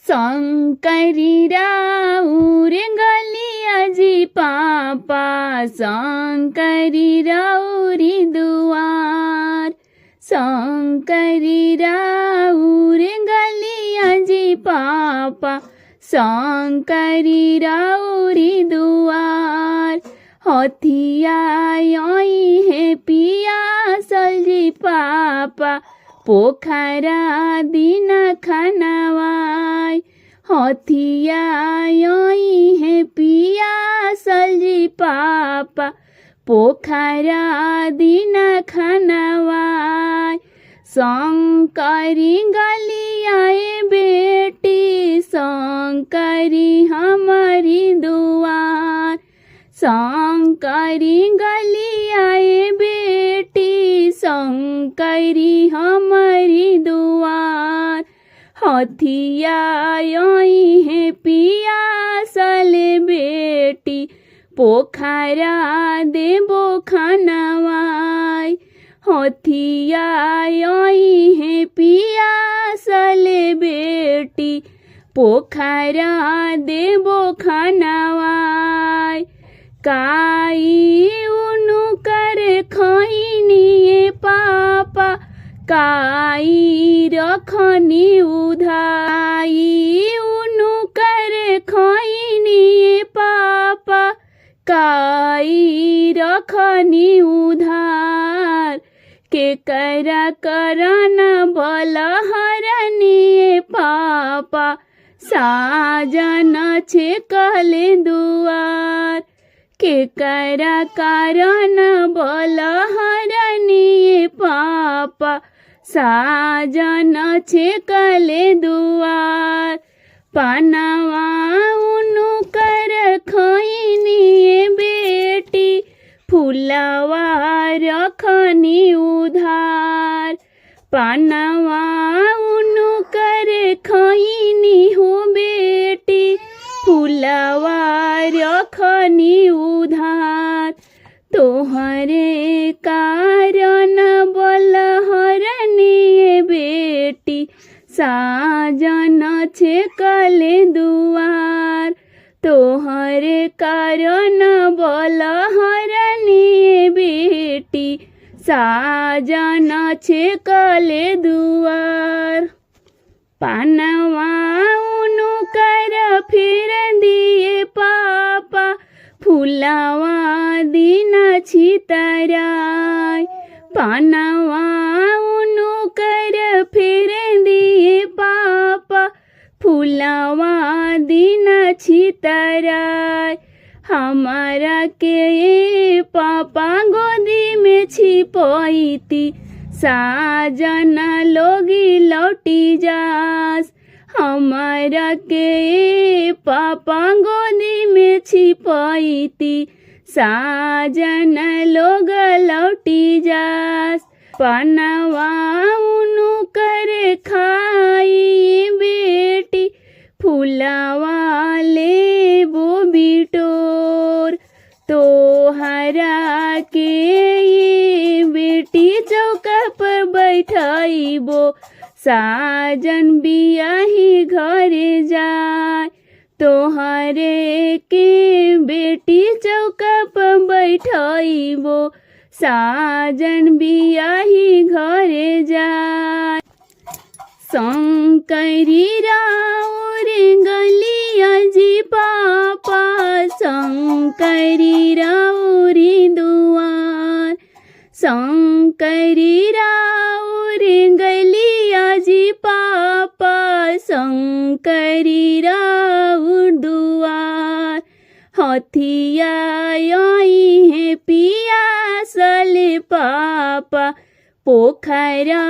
शंकरी राउर गलिया जी पापा, शंकरी राउरी दुआर। शंकरी राउर गलिया जी पापा, शंकरी राउरी दुआर। हथिया यही है पियासल जी पापा, पोखरा दिन खानावाई। हथिया यही है पियासल जी पापा, पोखरा दिन खानावाई। शंकरी गलिया बेटी, शंकरी हमारी दुआर। शंकरी गलिया बेटी, शंकरी हमारी दुआर। हथिया यही है पियासल बेटी, पोखरा देबो खानावाई। हथिया यही है पियासल बेटी, पोखरा देबो खानावाई। काई उनु कर खैनी पापा, काई रखनी उधाई। उनु कर खैनी पापा, काई रखनी उधार। के करा करना बलहरनी पापा, साजन छे कहले दुआर। के करा कारण बलहरनी पापा, साजन छे कहले दुआर। पानवा उनु कर खैनी बेटी, फुलवा रखनी उधार। पानवा उनु कर खैनी हो बेटी, फुलवा रखनी उधार। तोहरे कारण बलहरनी बेटी, साजन छे कहले दुआर। तोहरे कारण बलहरनी बेटी, साजन छे कहले दुआर। पानवा उनु कर फिर दिए पापा, फुलवा दिन छितराय। पानवा उनु कर फिर दिए पापा, फुलवा दिन छितराय। हमारा के पापा गोदी में छिपैती, साजन लोगी लौटी जास। हमारा के पापा गोदी में छिपैती, साजन लोग लौटी जास। पानवा उनु कर खाई बेटी, फुलवा लेबो बिटोर। तोहरा के ये बेटी चौका पर बैठाइबो, साजन बियाही घरे जाय। तोहरे के बेटी चौका पर बैठाइबो, साजन बियाही घरे जाय। शंकरी राउर गलिया जी पापा, शंकरी राउरी दुआर। शंकरी राउर गलिया जी पापा, शंकरी राउर दुआर। हथिया यही है पियासल पापा, पोखरा